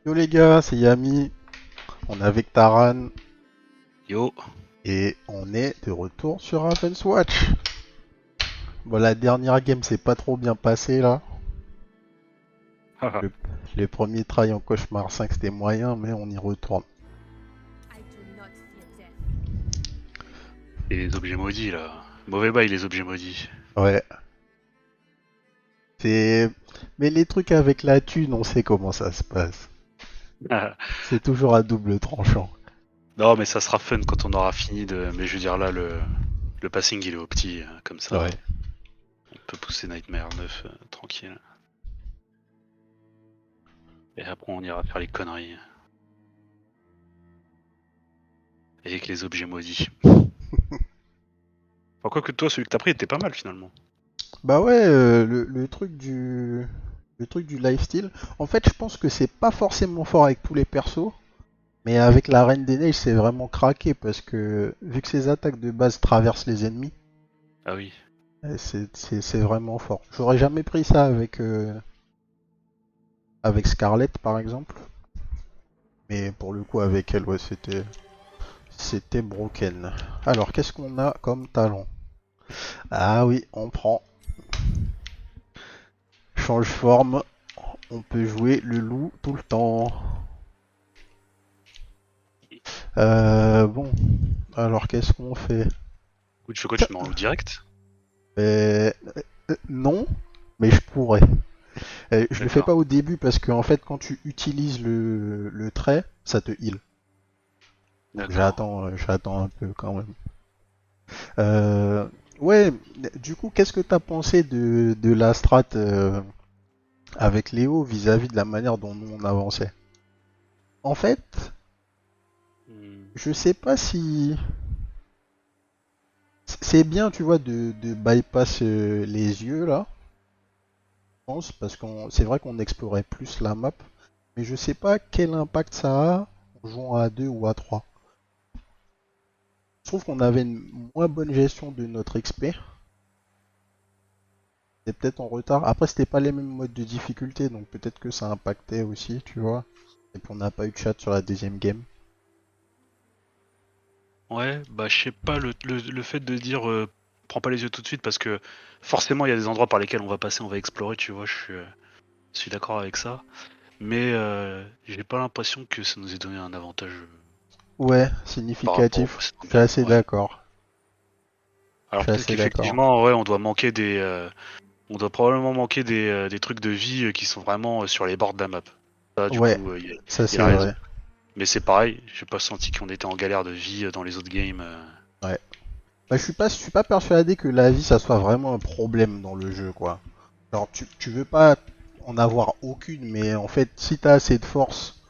Yo les gars, c'est Yami, on est avec Taran Yo. et on est de retour sur Raven's Watch. Bon, la dernière game s'est pas trop bien passée là. Haha. Le, les premiers try en cauchemar 5 c'était moyen, mais on y retourne. Et les objets maudits là. Mauvais bail les objets maudits. Ouais, c'est. Mais les trucs avec la thune, on sait comment ça se passe. C'est toujours à double tranchant. Non mais ça sera fun quand on aura fini de. Mais je veux dire là le passing il est au petit, comme ça. Ouais. On peut pousser Nightmare 9 tranquille. Et après on ira faire les conneries. Avec les objets maudits. Enfin, quoi que toi celui que t'as pris était pas mal finalement. Bah ouais, le truc du. Le truc du lifesteal. En fait, je pense que c'est pas forcément fort avec tous les persos. Mais avec la Reine des Neiges, c'est vraiment craqué parce que vu que ses attaques de base traversent les ennemis, Ah oui. c'est vraiment fort. J'aurais jamais pris ça avec Scarlett par exemple, mais pour le coup avec elle, ouais, c'était broken. Alors qu'est-ce qu'on a comme talent? Ah oui, on prend change forme. On peut jouer le loup tout le temps. Bon, alors qu'est-ce qu'on fait? Ou tu fais quoi, tu te mets en loup direct? Non, mais je pourrais. Je le fais D'accord. pas au début parce que en fait quand tu utilises le trait, ça te heal. Donc D'accord. j'attends un peu quand même. Euh, ouais, du coup, qu'est-ce que t'as pensé de la strat avec Léo vis-à-vis de la manière dont nous on avançait? En fait, Hmm. je sais pas si c'est bien, tu vois, de bypass les yeux là, je pense, parce qu'on c'est vrai qu'on explorait plus la map, mais je sais pas quel impact ça a en jouant à 2 ou à 3. Je trouve qu'on avait une moins bonne gestion de notre XP. C'était peut-être en retard. Après, c'était pas les mêmes modes de difficulté, donc peut-être que ça impactait aussi, tu vois. Et puis on n'a pas eu de chat sur la deuxième game. Ouais, bah je sais pas, le fait de dire prends pas les yeux tout de suite parce que forcément il y a des endroits par lesquels on va passer, on va explorer, tu vois, je suis d'accord avec ça. Mais j'ai pas l'impression que ça nous ait donné un avantage Ouais, par rapport aux significatif. Je précédentes suis games. assez Ouais. d'accord. Je Alors suis peut-être assez d'accord. qu'effectivement, ouais, on doit manquer on doit probablement manquer des trucs de vie qui sont vraiment sur les bords de la map. Ça, du Ouais, coup, ça il a c'est raison. vrai. Mais c'est pareil, j'ai pas senti qu'on était en galère de vie dans les autres games. Ouais. Bah, je suis pas persuadé que la vie ça soit vraiment un problème dans le jeu, quoi. Genre, tu veux pas en avoir aucune, mais en fait, si t'as assez de force.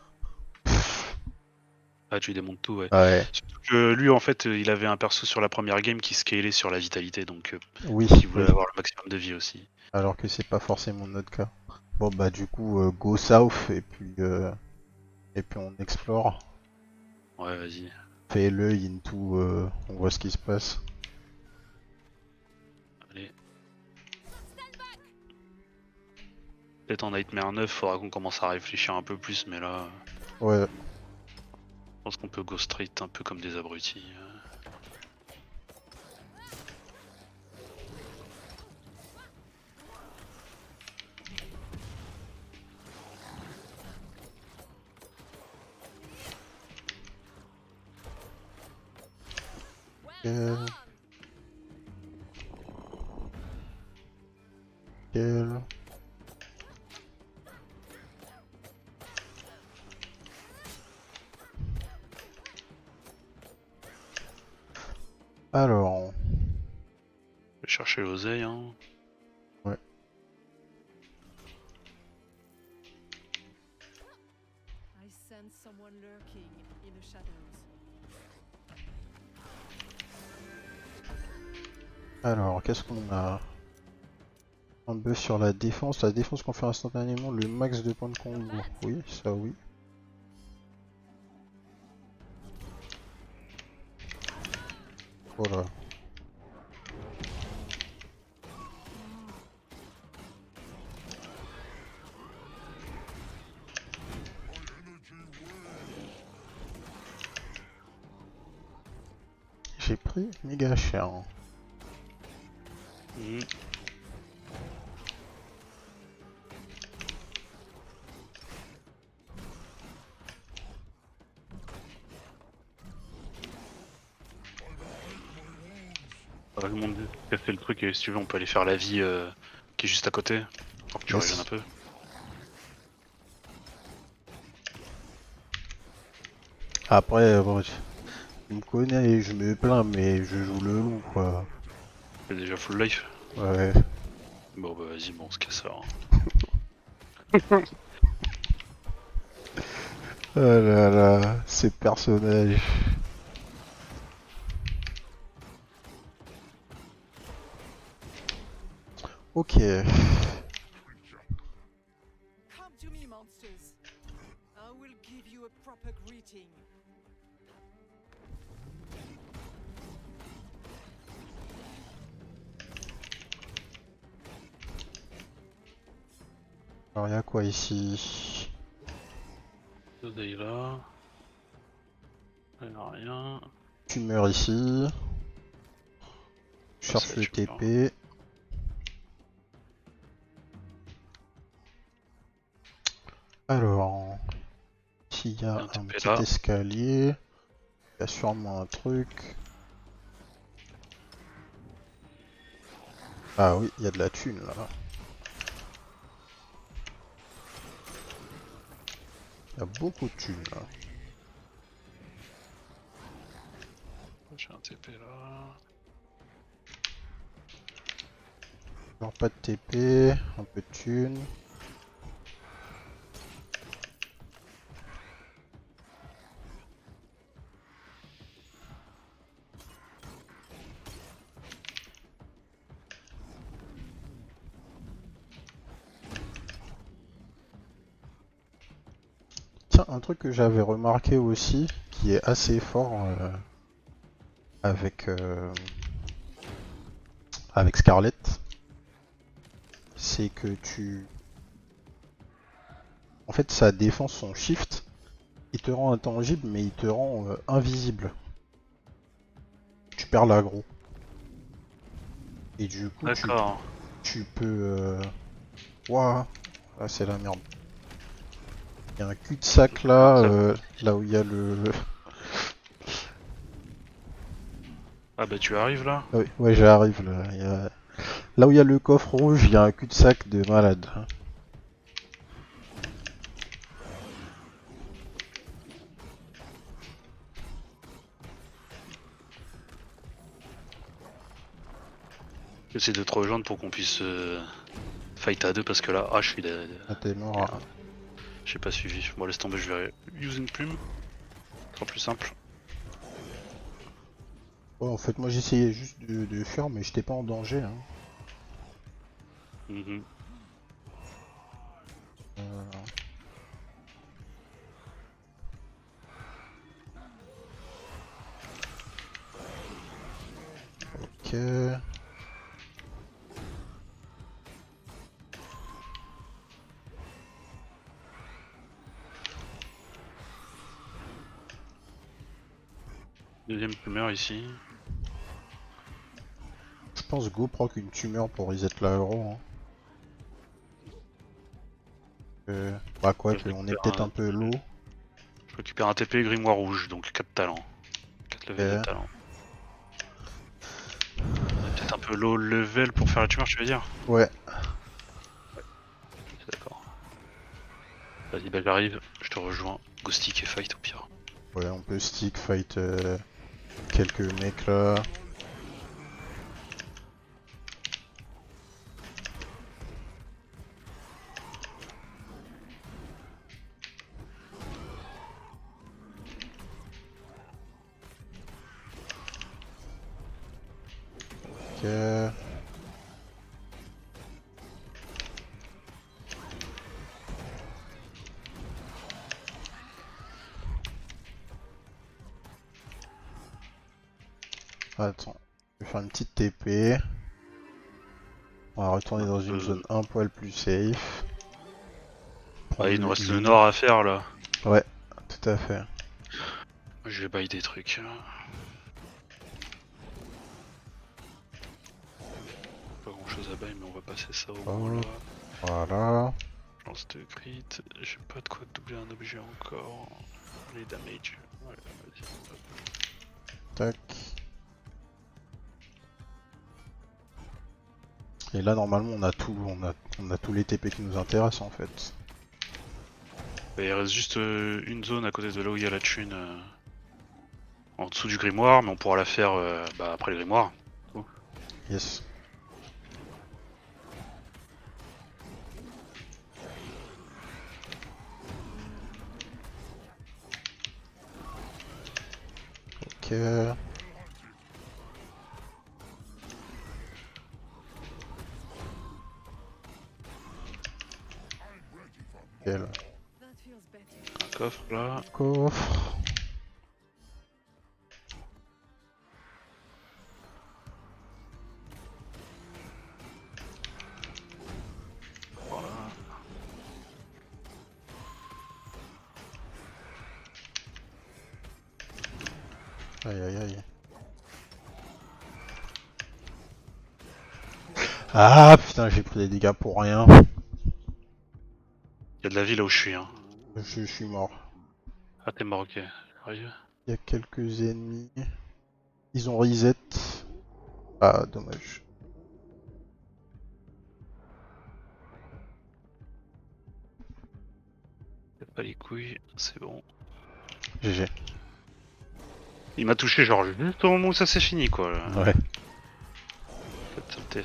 Ah, tu démontes tout, ouais. Ouais, Surtout que lui, en fait, il avait un perso sur la première game qui scalait sur la vitalité, donc oui, peut-être qu'il voulait oui. avoir le maximum de vie aussi. Alors que c'est pas forcément notre cas. Bon bah du coup go south et puis on explore. Ouais, vas-y. Fait l'œil into on voit ce qui se passe. Allez. Peut-être en Nightmare 9, faudra qu'on commence à réfléchir un peu plus, mais là, Ouais. je pense qu'on peut go straight un peu comme des abrutis. Quel, quel- Alors. Je vais chercher l'oseille, hein. Ouais. I sense someone lurking in the shadows. Alors, qu'est-ce qu'on a? Un buff sur la défense. La défense confère instantanément le max de points de combo. Oui, ça oui. Voilà. j'ai pris méga cher. Hein. Mhm. Ah, le monde qui a fait le truc et si tu veux on peut aller faire la vie qui est juste à côté. Pour que tu Yes. reviennes un peu. Après, bon, tu me connais, je me plains, mais je joue le loup, quoi. C'est déjà full life. Ouais. Bon bah vas-y, bon on se casse alors. Oh là là, ces personnages. Ok. Come to me, monsters. I will give you a proper greeting. Alors, y'a quoi ici? Soleil là. Il y a rien. Tu meurs ici. Je cherche ça, le tu meurs. TP. Alors, s'il y Il y a a un un TP petit là. escalier, il y a sûrement un truc. Ah oui, il y a de la thune là. Il y a beaucoup de thunes là. J'ai un TP là. Alors pas de TP, un peu de thunes. Tiens, un truc que j'avais remarqué aussi, qui est assez fort avec, avec Scarlett, c'est que tu... En fait, sa défense, son shift, il te rend intangible, mais il te rend invisible. Tu perds l'aggro. Et du coup, D'accord. tu peux... Ouah, ah, c'est la merde. Il y a un cul-de-sac là, Ça- là où il y a le... Ah bah tu arrives là. Ah oui, ouais, j'arrive là. Là où il y a le coffre rouge, il y a un cul-de-sac de malade. J'essaie de te rejoindre pour qu'on puisse fight à deux parce que là, ah je suis Ah, t'es mort. Hein. j'ai pas suivi. Bon laisse tomber, je vais use une plume. Ce sera plus simple. Ouais, en fait, moi j'essayais juste de fuir, mais j'étais pas en danger. Hein. Mhm. Euh, Ok. Deuxième plumeur ici. Je pense Go proc une tumeur pour reset l'aggro. Hein. Bah quoi Je que on est récupère peut-être un peu low. je récupère un TP grimoire rouge, donc 4 talents. 4 levels de Ok. talent. On est peut-être un peu low level pour faire la tumeur, tu veux dire? Ouais. C'est d'accord. Vas-y, bah j'arrive, je te rejoins. Go stick et fight au pire. Ouais, on peut stick fight quelques mecs là. Ok. Attends. Je vais faire une petite TP. On va retourner dans une zone un poil plus safe. Ah, Prendre il nous le reste le heal. nord à faire là. Ouais, tout à fait. Je vais buy des trucs. grand chose à bail, mais on va passer ça au Oh. moins là. Voilà. Lance de crit, j'ai pas de quoi doubler un objet encore. Les damage. Ouais, vas-y. Tac. Et là normalement on a tout, on a tous les TP qui nous intéressent en fait. Il reste juste une zone à côté de là où il y a la thune. En dessous du grimoire, mais on pourra la faire après le grimoire. Yes. Ok. Nickel. That feels better. Un coffre là. Coffre. Voilà. Aïe aïe aïe. Ah putain, j'ai pris des dégâts pour rien. Il y a de la vie là où je suis. Hein. Je suis mort. Ah, t'es mort, ok. Sérieux. Il y a quelques ennemis. Ils ont reset. Ah, dommage. Faites pas les couilles, c'est bon. GG. Il m'a touché genre juste au moment où ça s'est fini quoi. Là. Ouais. Cette saleté.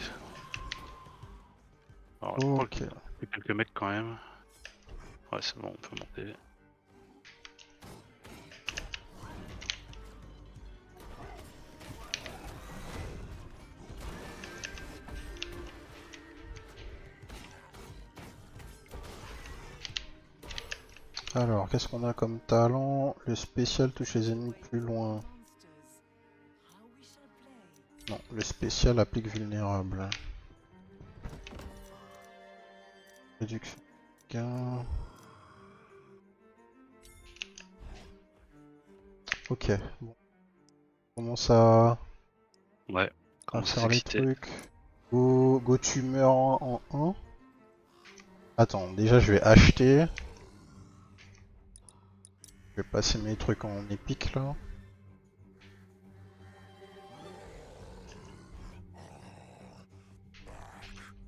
Alors, je crois Ok. qu'il y a quelques mecs quand même. Ouais, c'est bon, on peut monter. Alors, qu'est-ce qu'on a comme talent? Le spécial touche les ennemis plus loin. Monsters. How we shall play. Non, le spécial applique vulnérable. Réduction de gain. Ok, bon. On commence à Ouais, commence à faire les s'exciter. trucs. Go tumeur en 1. Attends, déjà je vais acheter. Je vais passer mes trucs en épique là.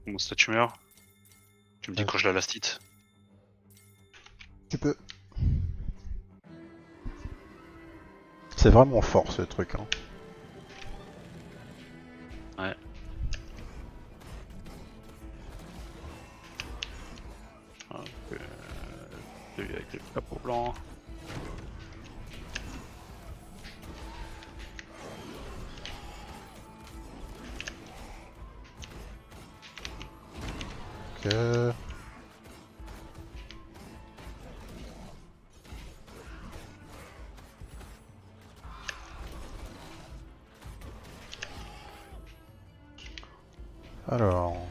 Mon statut meurt. Tu me dis quand je la lastite. Tu peux. C'est vraiment fort ce truc. Hein. Ouais. Donc, celui avec les capot blancs. Ok. Alors.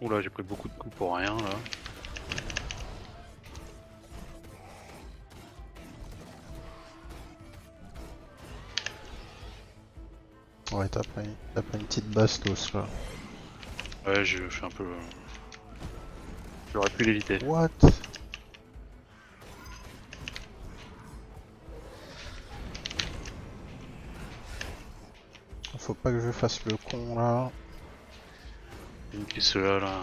Oula, j'ai pris beaucoup de coups pour rien là. Ouais, t'as pris une petite bastos là. Ouais, j'ai fait un peu. J'aurais pu l'éviter. What? Faut pas que je fasse le con là. Une qui cela là.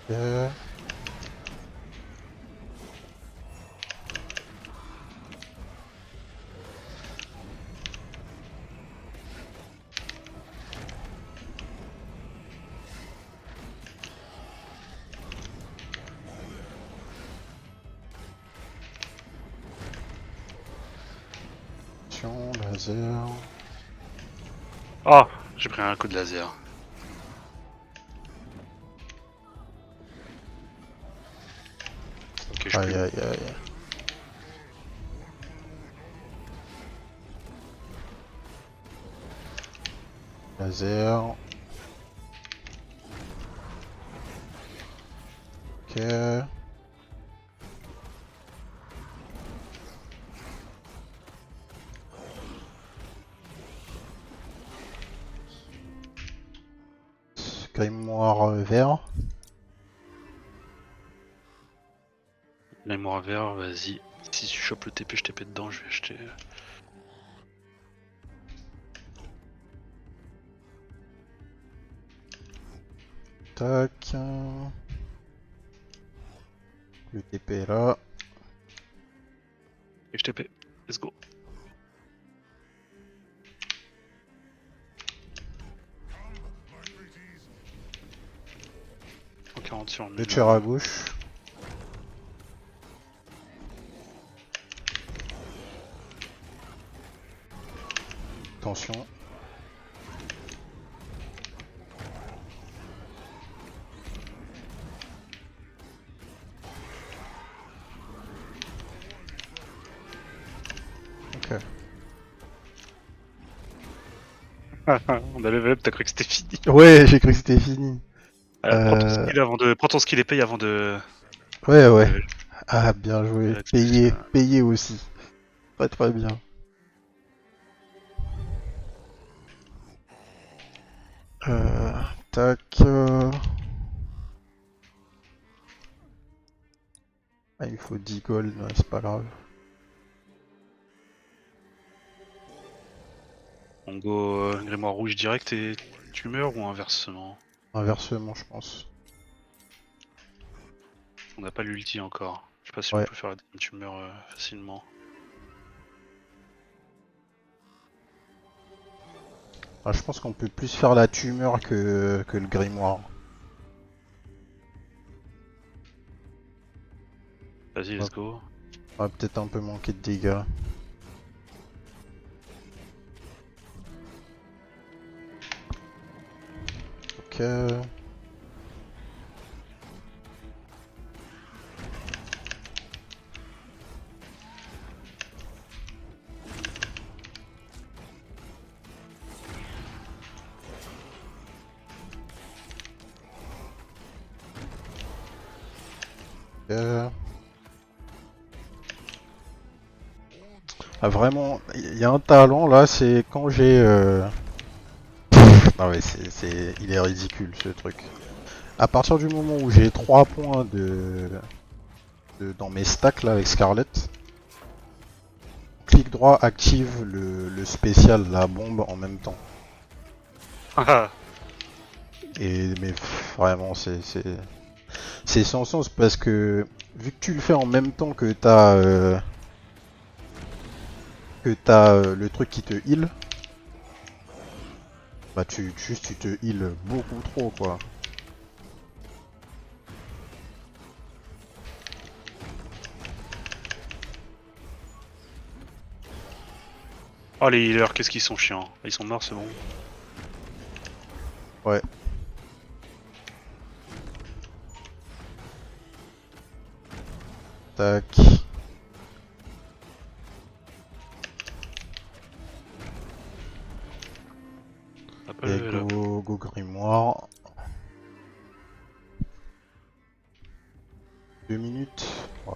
Ok. Attention, laser. Ah, j'ai pris un coup de laser. Ok, je suis Aïe plus. aïe aïe. Laser. Ok. Grimoire vert. Mémoire vert, vas-y. Si tu chopes le TP, je TP dedans, je vais acheter. Tac. Le TP est là. Et je TP. Let's go. En 40 sur Le nul. tir à gauche. Attention. Ok. On a level up, t'as cru que c'était fini. Ouais, j'ai cru que c'était fini. Prends ton skill avant de. Prends ton skill et paye avant de. Ouais, ouais. level. Ah, bien joué. Relax, Payé, parce que- payé aussi. Très très bien. Tac. Ah, il faut 10 gold, ouais, c'est pas grave. On go grimoire rouge direct et tu meurs ou inversement? Inversement, je pense. On n'a pas l'ulti encore. Je sais pas si on Ouais. peut faire la deuxième tumeur facilement. Ah, je pense qu'on peut plus faire la tumeur que le grimoire. Vas-y, let's go. On va peut-être un peu manquer de dégâts. Ok. Ah, vraiment, il y a un talent là, c'est quand j'ai. Ah ouais, il est ridicule ce truc. À partir du moment où j'ai 3 points dans mes stacks là avec Scarlet, clic droit active le spécial, la bombe en même temps. Et mais vraiment, c'est sans sens parce que vu que tu le fais en même temps que t'as le truc qui te heal, bah tu te heal beaucoup trop quoi. Oh les healers, qu'est-ce qu'ils sont chiants. Ils sont morts, c'est bon. Ouais. Tac. On a pas Et level up. go grimoire. 2 minutes.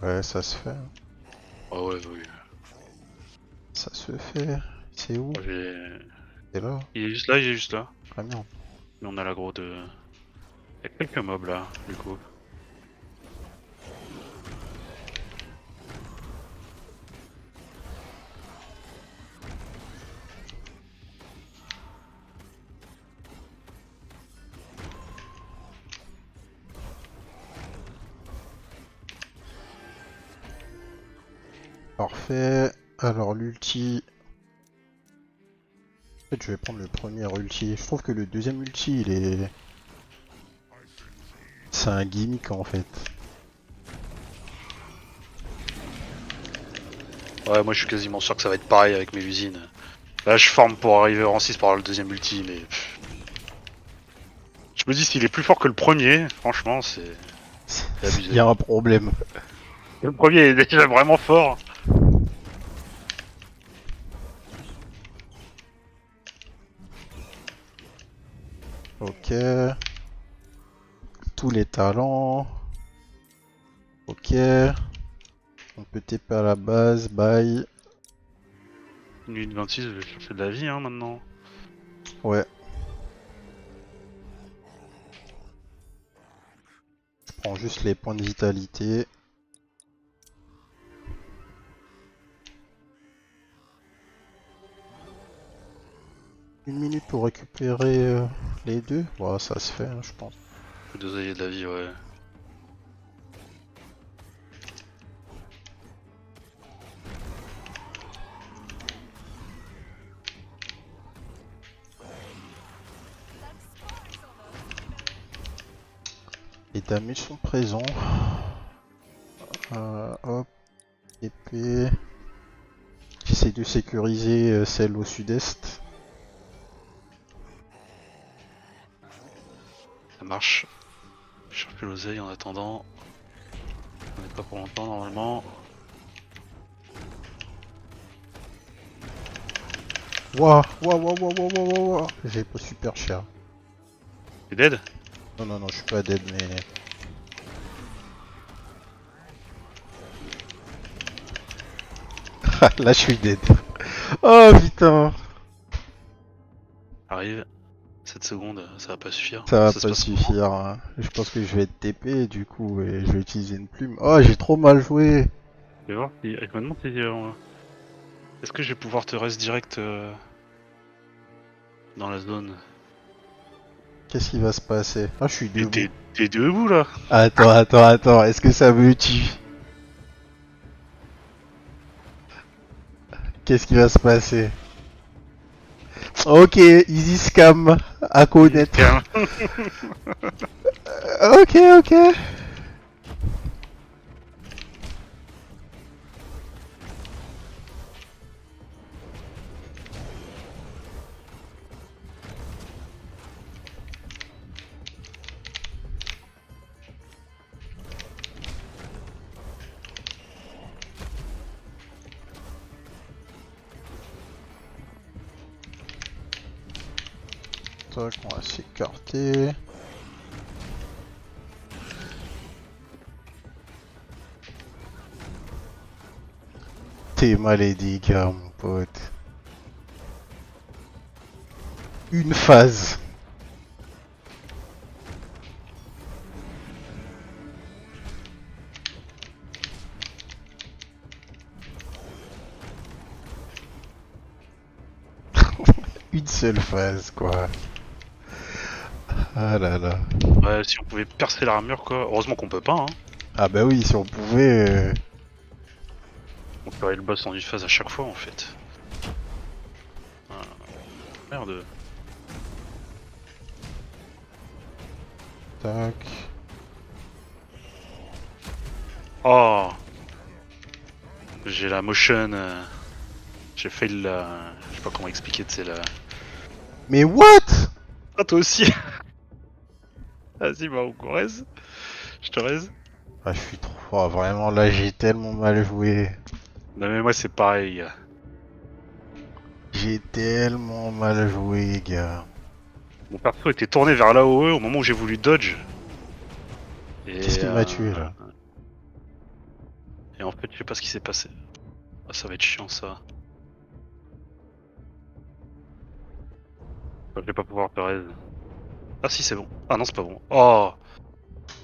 Ouais, ça se fait. Oh ouais, oui. Ça se fait. C'est où? Oh, C'est là. il est juste là, il est juste là. Très bien. Mais on a l'aggro de. Il y a quelques mobs là, du coup. Parfait. Alors l'ulti. En fait, je vais prendre le premier ulti. Je trouve que le deuxième ulti, il est. C'est un gimmick en fait. Ouais, moi je suis quasiment sûr que ça va être pareil avec mes usines. Là, je forme pour arriver en 6 pour avoir le deuxième ulti, mais. Je me dis, s'il est plus fort que le premier, franchement, c'est abusé. Il y a un problème. Le premier est déjà vraiment fort. Ok. Tous les talents. Ok. On peut TP à la base, bye. 1 minute 26, je vais chercher de la vie hein, maintenant. Ouais. Je prends juste les points de vitalité. Une minute pour récupérer les deux. Bon, ça se fait, hein, je pense. Deux alliés de la vie, ouais. Les damages sont présents. Hop. Épée. J'essaie de sécuriser celle au sud-est. Ça marche. Je cherche l'oseille en attendant. On n'est pas pour longtemps normalement. Wouah, wouah, wouah, wouah, wouah, wouah, wouah, wouah. J'ai pas super cher. T'es dead? Non, non, non, je suis pas dead, mais... Là, je suis dead. Oh, putain. Arrive. 7 secondes, ça va pas suffire. Ça va se pas passe comment? suffire. Hein. Je pense que je vais être TP, du coup, et je vais utiliser une plume. Oh, j'ai trop mal joué. Je vais voir si. Je me demande si. Est-ce que je vais pouvoir te reste direct dans la zone? Qu'est-ce qui va se passer? Ah, je suis Et debout. t'es debout là? Attends, attends, attends. Est-ce que ça me tue? Qu'est-ce qui va se passer? Ok, easy scam à connaître. Tiens. Ok, ok. Tac, on va s'écarter. T'es malédique, mon pote. Une phase. Une seule phase, quoi. Ah là là. Ouais, si on pouvait percer l'armure quoi. Heureusement qu'on peut pas, hein. Ah bah oui, si on pouvait... On ferait le boss en une phase à chaque fois en fait. Ah, merde. Tac. Oh! J'ai la motion. J'ai fail la. Je sais pas comment expliquer, c'est la. Mais what? Ah, toi aussi! Vas-y, bah, on raise. Je te raise. Ah, je suis trop... Oh, vraiment, là, j'ai tellement mal joué. Non, mais moi, c'est pareil. J'ai tellement mal joué, gars. Mon perso était tourné vers là-haut au moment où j'ai voulu dodge. Et, Qu'est-ce qui m'a tué, là? et en fait, je sais pas ce qui s'est passé. Ah, ça va être chiant, ça. Je vais pas pouvoir te raise. Ah, si, c'est bon. Ah, non, c'est pas bon. Oh!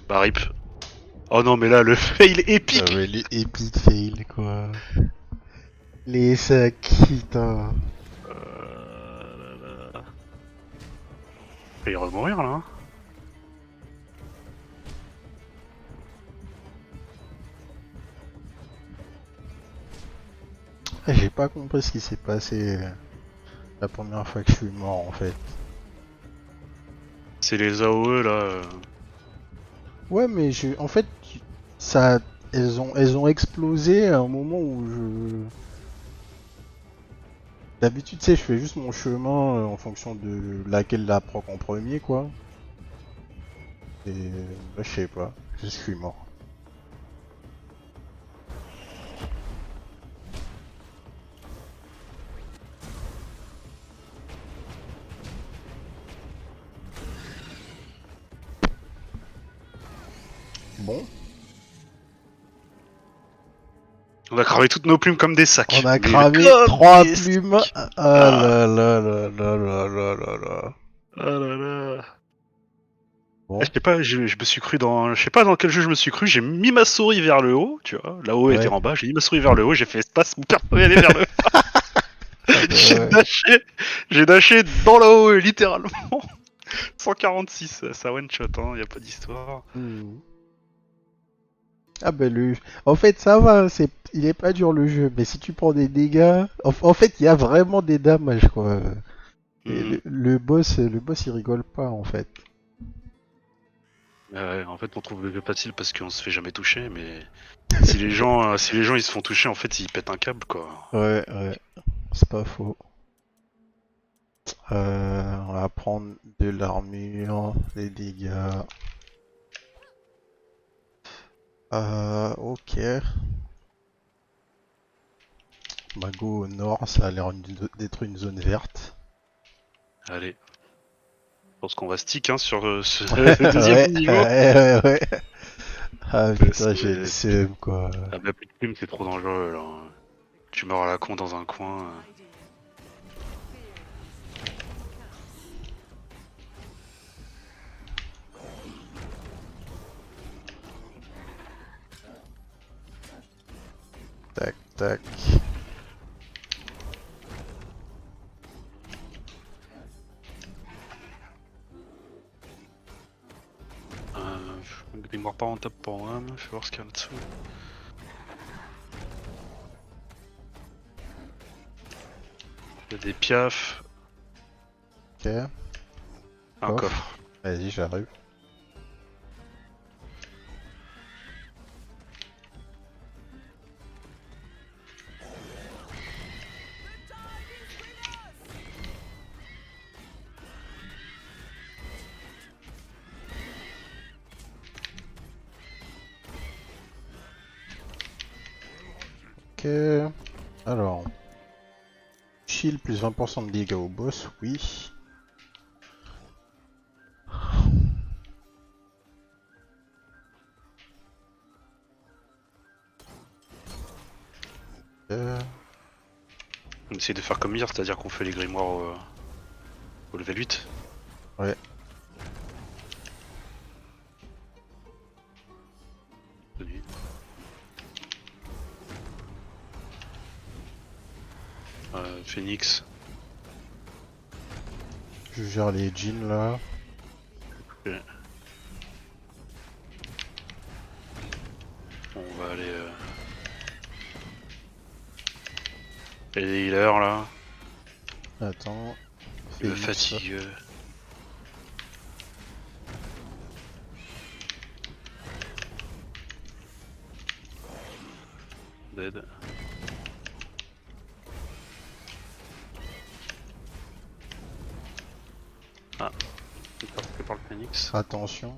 Bah, rip. Oh non, mais là, le fail épique! Ah ouais, les epic fail, quoi. Les sacs, putain. Là, là. Il va remourir, là. Hein. Ah, j'ai pas compris ce qui s'est passé la première fois que je suis mort, en fait. C'est les AOE, là. Ouais, mais en fait, ça, elles ont explosé à un moment où je... D'habitude, tu sais, je fais juste mon chemin en fonction de laquelle la proc en premier, quoi. Et là, je sais pas, je suis mort. Bon, On a cramé toutes nos plumes comme des sacs. on a Mais cramé comme 3 des plumes. sacs. Ah là là là là là là là là. Oh là là. Bon, Je sais pas, je me suis cru dans. Je sais pas dans quel jeu je me suis cru, j'ai mis ma souris vers le haut, tu vois. Là-haut était ouais. en bas, j'ai mis ma souris vers le haut, j'ai fait espace, mon perso est allé vers le haut. Ah bah J'ai ouais. dashé, j'ai dashé dans le haut, littéralement. 146, ça one shot, hein, y a pas d'histoire. Hmm. Ah bah en fait ça va, il est pas dur le jeu, mais si tu prends des dégâts, en fait il y a vraiment des dommages quoi. Et Hmm. le boss il rigole pas en fait. Ouais, en fait, on trouve le jeu facile parce qu'on se fait jamais toucher, mais si les gens ils se font toucher, en fait, ils pètent un câble, quoi. Ouais, ouais, c'est pas faux. On va prendre de l'armure, des dégâts. Ok. Mago au nord, ça a l'air d'être une zone verte. Allez, je pense qu'on va stick hein, sur ce deuxième Ouais, niveau. ouais, ouais, ouais. Ah putain, j'ai le C'est- seum quoi. Ah bah, plus de plumes, c'est trop dangereux, là. Tu meurs à la con dans un coin. Tac, tac. Grimoire pas en top pour moi, je vais voir ce qu'il y a là-dessous. Il y a des piafs, Ok, un Coffre. coffre. vas-y, j'arrive. Ok, alors. Shield plus 20% de dégâts au boss, oui. On essaye de faire comme hier, c'est-à-dire qu'on fait les grimoires au level 8. Ouais. Salut. Phoenix. Je gère les jeans là. Ok. On va aller. Et les healers là. Attends. Le Phoenix. fatigueux. Dead. Ah, c'est pas que par le phoenix. Attention.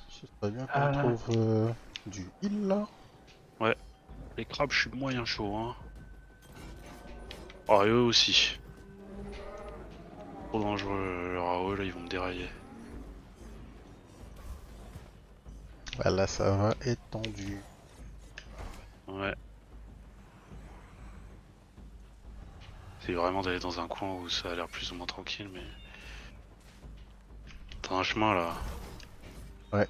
Ce serait bien qu'on trouve du heal là. Ouais, les crabes, je suis moyen chaud. Hein. Oh, et eux aussi. Trop dangereux, leur AOE là, ils vont me dérailler. Bah là ça va étendu. Ouais. C'est vraiment d'aller dans un coin où ça a l'air plus ou moins tranquille, mais. T'as un chemin là. Ouais.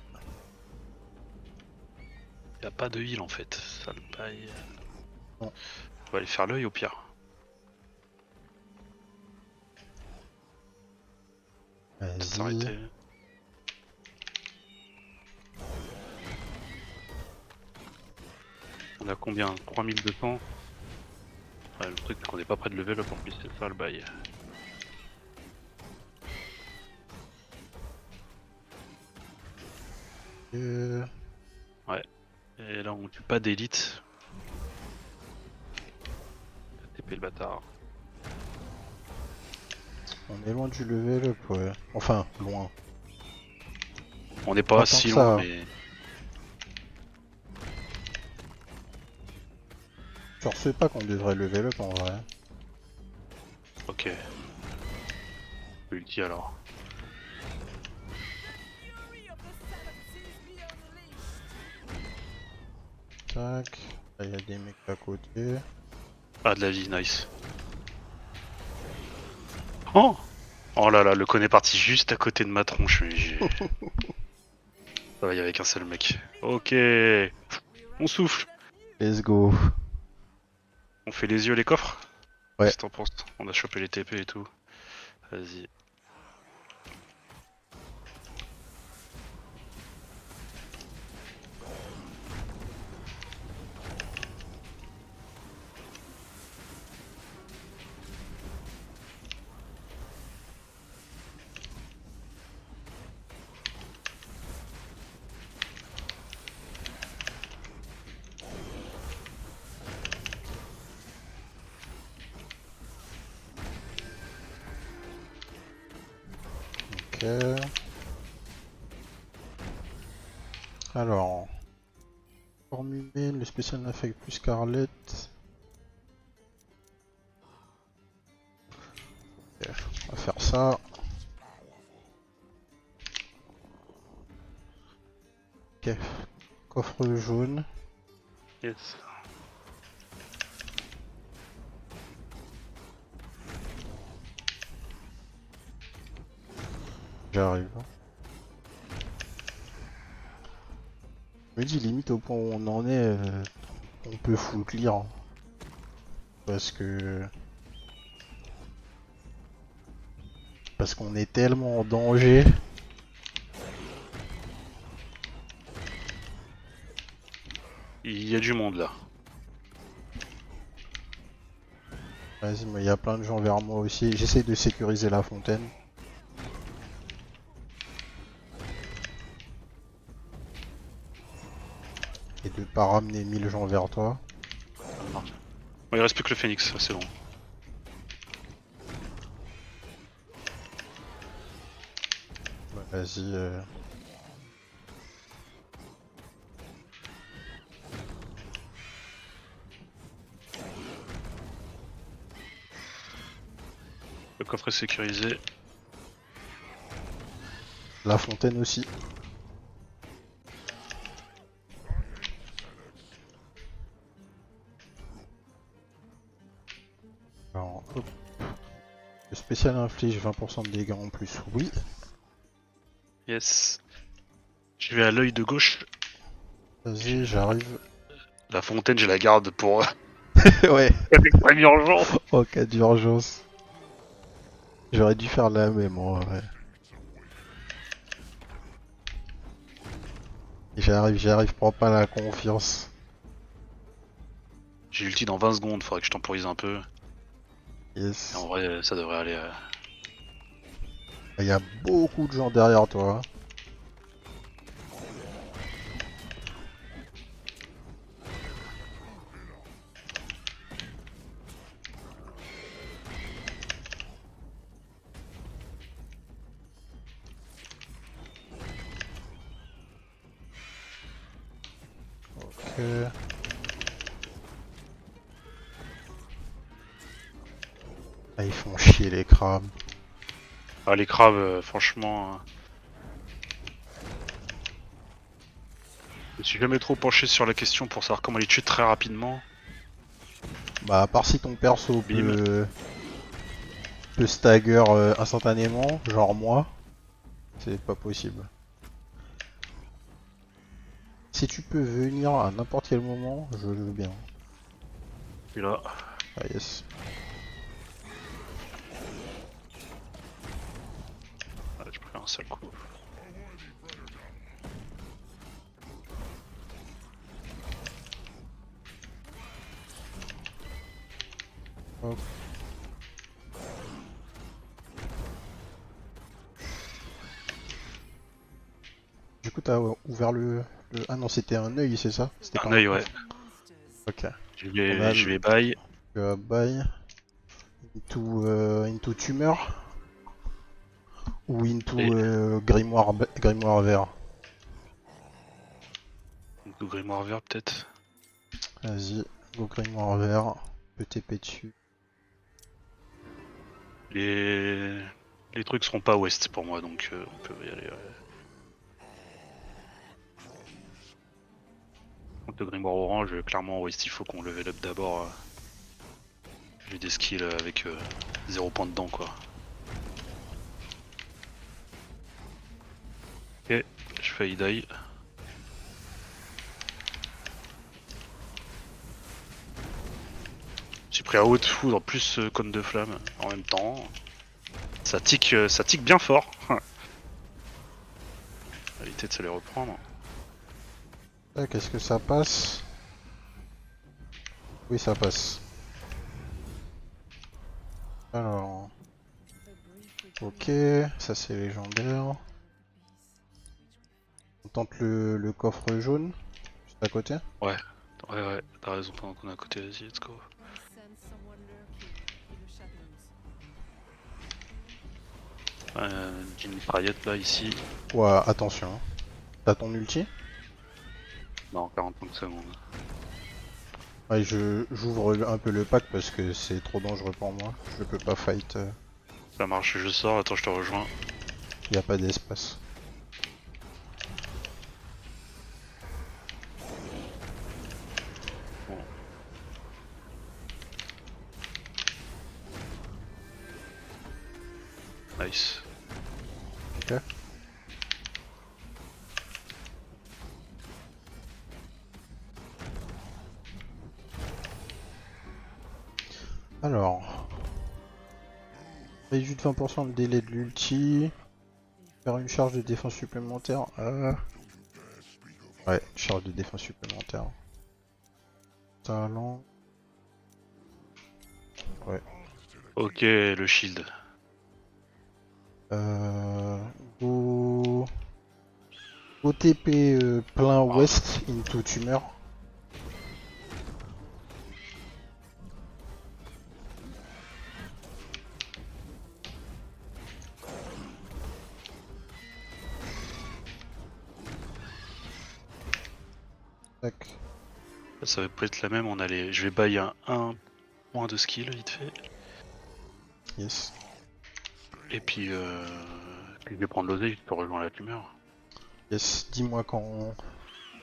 Y'a pas de heal en fait, ça le bail. Non. On va aller faire l'œil au pire. Peut-être Vas-y. s'arrêter. On a combien 3200. Ouais, le truc c'est qu'on est pas près de level up en plus, c'est ça le bail. Ouais. Et là on tue pas d'élite. TP le bâtard. On est loin du level up, ouais. Enfin, loin. On n'est Pas pas tant si que loin ça. mais. Sur ce pack, on devrait level up en vrai. Ok. Ulti alors. Fury of the Seven Seas be unleashed. Tac. Là, il y a des mecs à côté. Ah, de la vie, nice. Oh! Oh là là, le con est parti juste à côté de ma tronche, mais j'ai... Ça va, il y avait qu'un seul mec. Ok. On souffle. Let's go. On fait les yeux, les coffres? Ouais. Qu'est-ce que t'en penses? On a chopé les TP et tout. Vas-y. Ok. Alors. Forme humaine, le spécial n'affecte plus Scarlet. Ok, on va faire ça. Ok. Coffre jaune. Yes. J'arrive. Je me dis limite au point où on en est, on peut full clear. Parce que... Parce qu'on est tellement en danger. Il y a du monde là. Vas-y, mais il y a plein de gens vers moi aussi. J'essaie de sécuriser la fontaine. Et de pas ramener 1000 gens vers toi. Bon, il reste plus que le phénix, c'est bon. Bah, vas-y. Le coffre est sécurisé. La fontaine aussi. Alors, hop. Le spécial inflige 20% de dégâts en plus. Oui. Yes. Je vais à l'œil de gauche. Vas-y, j'arrive. La fontaine, je la garde pour Ouais, extrême urgence. en cas d'urgence. J'aurais dû faire la même, moi, ouais. J'arrive, prends pas la confiance. J'ai ulti dans 20 secondes, faudrait que je temporise un peu. Et Yes. en vrai, ça devrait aller. Il y a beaucoup de gens derrière toi. Ok. Ah, ils font chier les crabes. Ah, les crabes, franchement. Je me suis jamais trop penché sur la question pour savoir comment les tuer très rapidement. Bah, à part si ton perso Bim. peut stagger instantanément, genre moi, c'est pas possible. Si tu peux venir à n'importe quel moment, je veux bien. Et là. Ah yes. Ah, j'ai pris un seul coup. Hop. Du coup, t'as ouvert Ah non, c'était un œil, c'est ça? C'était pas Un un œil, ouais. coffre. Ok. Je On a vais, je vais bail. buy into tumeur ou into Et grimoire vert. le grimoire vert, peut-être. Vas-y, Go grimoire vert, peut TP dessus. Les trucs seront pas ouest pour moi, donc on peut y aller. Contre le grimoire orange, clairement ouest, il faut qu'on level up d'abord. J'ai des skills avec 0 point dedans, quoi. Ok, je failli die. J'ai pris à haute foudre plus cône de flamme en même temps. Ça tique bien fort. Éviter de se les reprendre. Qu'est-ce que ça passe? Oui, ça passe. Alors, ok, ça c'est légendaire. On tente le coffre jaune, juste à côté. Ouais, t'as raison, pendant qu'on est à côté, vas-y, let's go. J'ai une mitraillette là, ici. Ouais, attention. T'as ton ulti? Non, 45 secondes. Ouais, j'ouvre un peu le pack parce que c'est trop dangereux pour moi. Je peux pas fight, Ça marche, je sors, attends, je te rejoins. y a pas d'espace. Bon. Nice. Ok. Alors, réduit de 20% le délai de l'ulti. Faire une charge de défense supplémentaire. Ouais, charge de défense supplémentaire. Talent. Ouais. Ok, le shield. Go... Go TP plein ouest into tumeur. Tac. Ça va peut être la même, on a les... Je vais buy un point de skill vite fait. Yes. Et puis je vais prendre l'oseille, je peux rejoindre la tumeur. Yes. Dis-moi quand on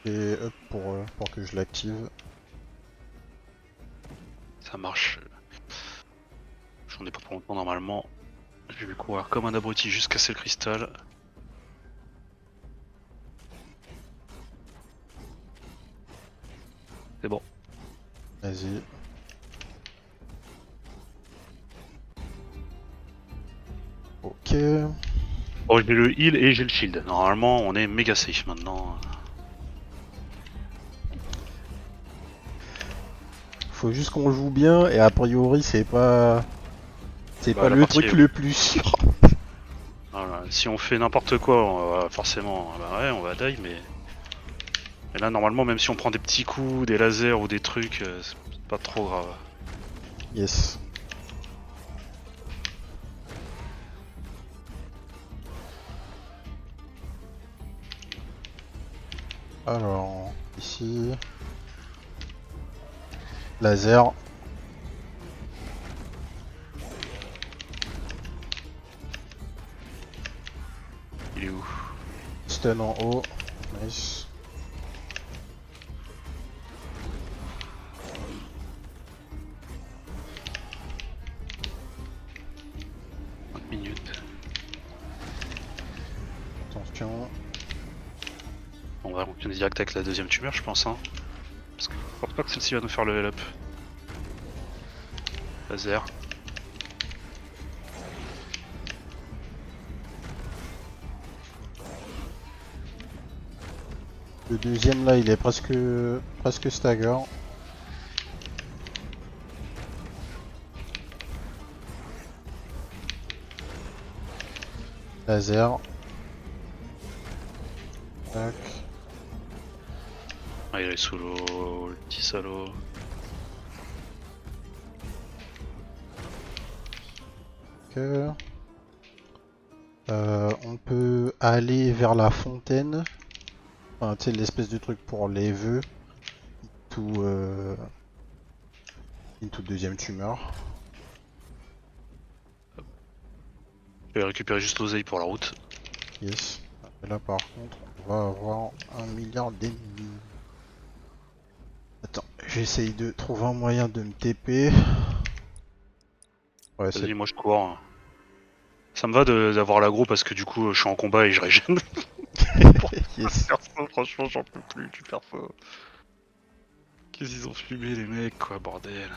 fait up pour que je l'active. Ça marche. J'en ai pas pour longtemps normalement. Je vais courir comme un abruti jusqu'à casser le cristal. C'est bon. Vas-y. Ok. Oh, j'ai le heal et j'ai le shield. Normalement, on est méga safe maintenant. Faut juste qu'on joue bien et a priori c'est pas Bah, pas la le partie truc est- le plus sûr. Voilà. Si on fait n'importe quoi, on va forcément, bah ouais, on va die, mais là, normalement, même si on prend des petits coups, des lasers ou des trucs, c'est pas trop grave. Yes. Alors, ici. Laser. Il est où? Stun en haut. Nice. Minutes. Attention. On va fonctionner direct avec la deuxième tumeur, je pense. Hein. Parce que je pense pas que celle-ci va nous faire level up. Laser. Le deuxième là il est presque stagger. Laser. Tac. Ah, il est sous l'eau, le petit salaud. Ok. On peut aller vers la fontaine. Enfin, tu sais, l'espèce de truc pour les vœux. Tout. Une toute deuxième tumeur. Je vais récupérer juste l'oseille pour la route. Yes. Et là par contre, on va avoir 1 milliard d'ennemis. Attends, j'essaye de trouver un moyen de me TP. Ouais, c'est... Vas-y, moi je cours. Hein. Ça me va d'avoir l'aggro parce que du coup je suis en combat et je régène. Yes. Perso, franchement j'en peux plus du perso. Qu'est-ce qu'ils ont fumé les mecs quoi, bordel.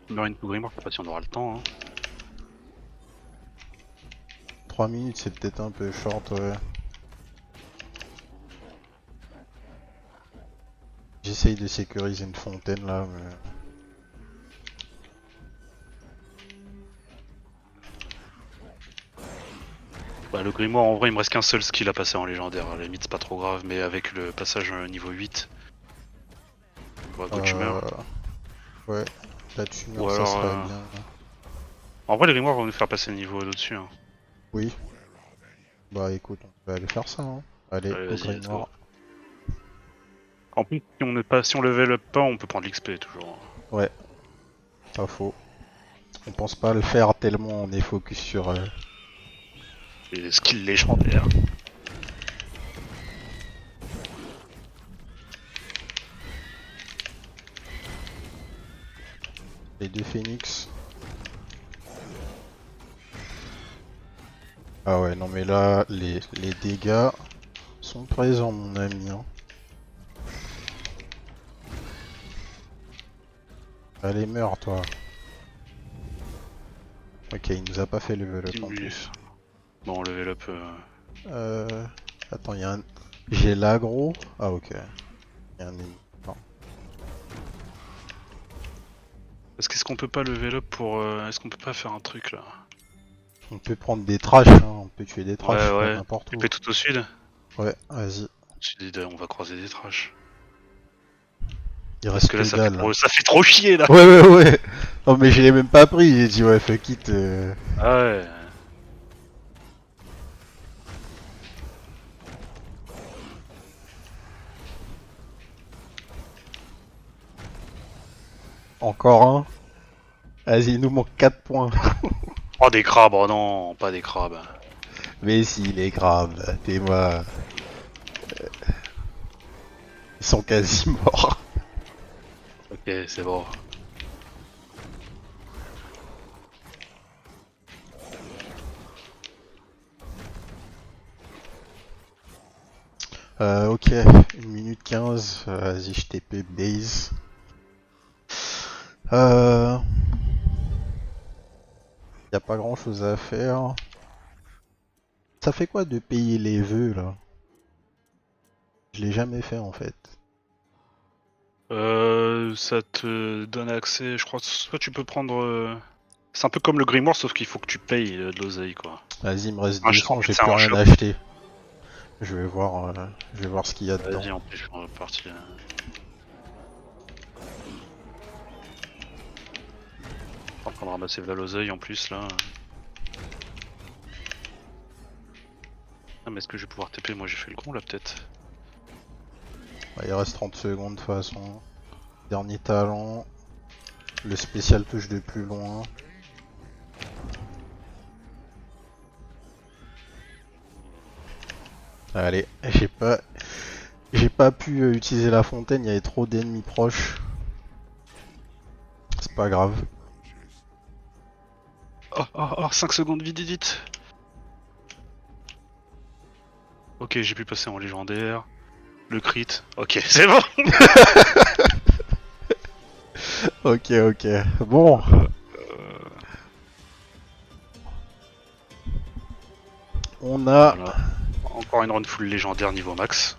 Marine ou Grimoire, je sais pas si on aura le temps. Hein. 3 minutes, c'est peut-être un peu short, ouais. J'essaye de sécuriser une fontaine là, mais... Bah, le Grimoire en vrai il me reste qu'un seul skill à passer en légendaire. À la limite c'est pas trop grave, mais avec le passage niveau 8. Bah, go tumeur. Ouais, la Ou tumeur ça alors. serait bien. En vrai les Grimoires vont nous faire passer le niveau au-dessus. Hein. Oui. Bah écoute, on peut aller faire ça, hein. Allez, Allez, au vas-y, let's go. grimoire. En plus, si on n'est pas, si on level up pas, on peut prendre l'XP toujours. Ouais, pas faux. On pense pas le faire tellement on est focus sur... Et les skills légendaires. les deux phoenix. Ah ouais, non mais là, les dégâts sont présents mon ami. Hein. Allez, meurs toi. Ok, il nous a pas fait level up en plus. Bon, level up. Attends, il y a un... J'ai l'aggro. Ah ok. Il y a un ennemi. Non. Qu'est-ce qu'on peut pas level up pour. Est-ce qu'on peut pas faire un truc là? On peut prendre des trash, hein. On peut tuer des trash Ouais, ouais. n'importe Tu où. fais tout au sud? Ouais, vas-y. On va croiser des trash. Il Parce que reste là, que dalle. Là. ça fait trop chier là! Ouais, ouais, ouais. Non mais je l'ai même pas pris. J'ai dit ouais, fuck it. Ah ouais. Encore un. Vas-y, il nous manque 4 points. Oh, des crabes, oh non, pas des crabes. Mais si, les crabes, t'es moi. Ils sont quasi morts. Ok, c'est bon. Ok, 1 minute 15. Vas-y, je TP base. Y a pas grand chose à faire. Ça fait quoi de payer les vœux là? Je l'ai jamais fait en fait. Ça te donne accès, je crois, soit tu peux prendre... C'est un peu comme le grimoire, sauf qu'il faut que tu payes de l'oseille, quoi. Vas-y, il me reste En 200, fait, j'ai c'est plus un rien shop. à acheter. Je vais voir ce qu'il y a dedans. Vas-y, en plus, je suis reparti. En train de ramasser de l'oseille en plus, là. Ah, mais est-ce que je vais pouvoir TP? Moi, j'ai fait le con, là, peut-être. Ouais, il reste 30 secondes de toute façon. Dernier talent. Le spécial touche de plus loin. Allez, j'ai pas pu utiliser la fontaine, il y avait trop d'ennemis proches. C'est pas grave. Oh, 5 secondes, vite, vite. Ok, j'ai pu passer en légendaire. Le crit. Ok, c'est bon. Ok, ok. Bon. On a... Voilà. Encore une run full légendaire niveau max.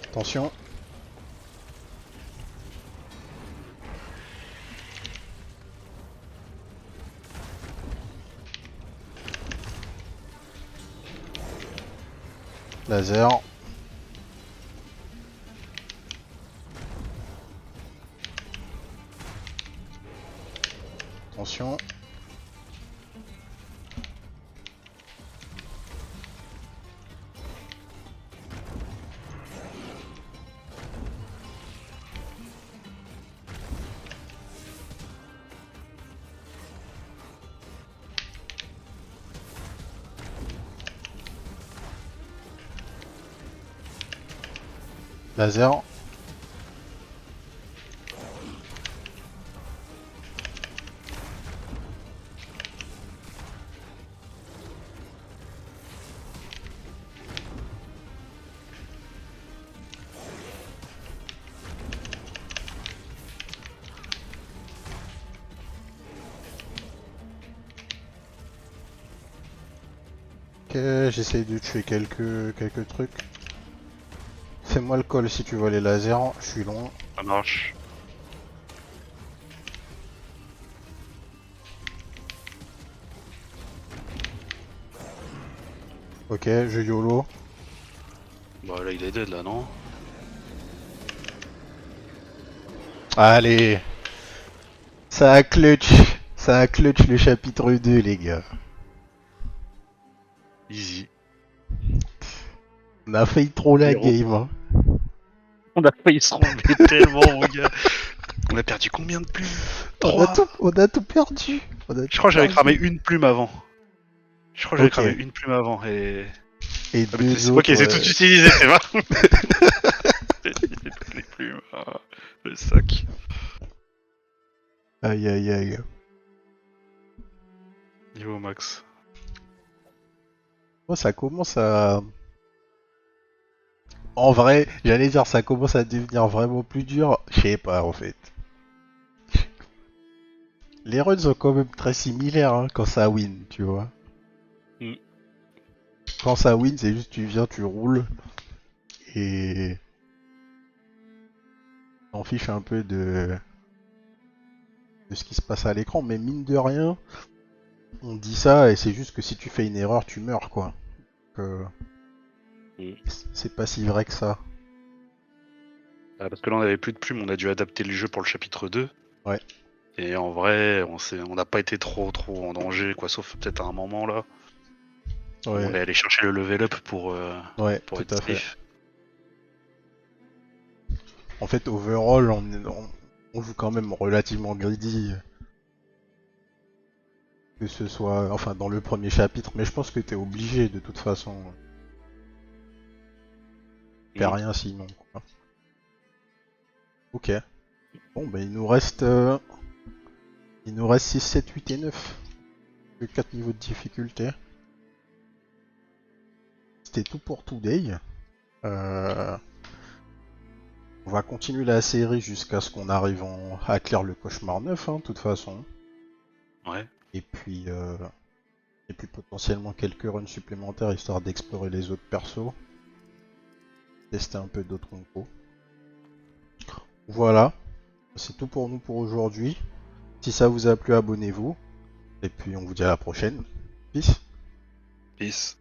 Attention. Laser. Attention. Laser. Ok, j'essaye de tuer quelques trucs. Fais-moi le call si tu vois les lasers, je suis loin. Ça marche. Ok, je YOLO. Bah là il est dead là, non? Allez, ça a clutch le chapitre 2 les gars. Easy. On a failli trop la Héros. game hein. On a failli se relever tellement, mon gars. On a perdu combien de plumes? 3. On a tout perdu. Je crois que j'avais cramé une plume avant. Je crois que j'avais Ok. cramé une plume avant et... Et Ah, mais deux c'est moi qui les ai autres, toutes utilisées, c'est vrai. J'ai utilisé toutes les plumes. Ah, le sac. Aïe aïe aïe. Niveau max. Moi ça commence à... En vrai, j'allais dire ça commence à devenir vraiment plus dur. Je sais pas en fait. Les runs sont quand même très similaires hein, quand ça win, tu vois. Mm. Quand ça win, c'est juste tu viens, tu roules et t'en fiches un peu de ce qui se passe à l'écran. Mais mine de rien, on dit ça et c'est juste que si tu fais une erreur, tu meurs quoi. Donc, Mm. c'est pas si vrai que ça. Ah, parce que là on avait plus de plumes, on a dû adapter le jeu pour le chapitre 2. Ouais. Et en vrai, on n'a pas été trop en danger, quoi, sauf peut-être à un moment là. Où on Ouais, est allé chercher le level up ouais, pour tout être à fait. safe. En fait, overall, on joue quand même relativement greedy. Que ce soit, enfin, dans le premier chapitre, mais je pense que t'es obligé de toute façon. Fais Mm. rien sinon. Quoi. Ok. Bon, ben il nous reste 6, 7, 8 et 9. Que 4 niveaux de difficulté. C'était tout pour today. On va continuer la série jusqu'à ce qu'on arrive à clair le cauchemar 9, hein, de toute façon. Ouais. Et puis potentiellement quelques runs supplémentaires histoire d'explorer les autres persos. Tester un peu d'autres compos. Voilà. C'est tout pour nous pour aujourd'hui. Si ça vous a plu, abonnez-vous. Et puis on vous dit à la prochaine. Peace. Peace.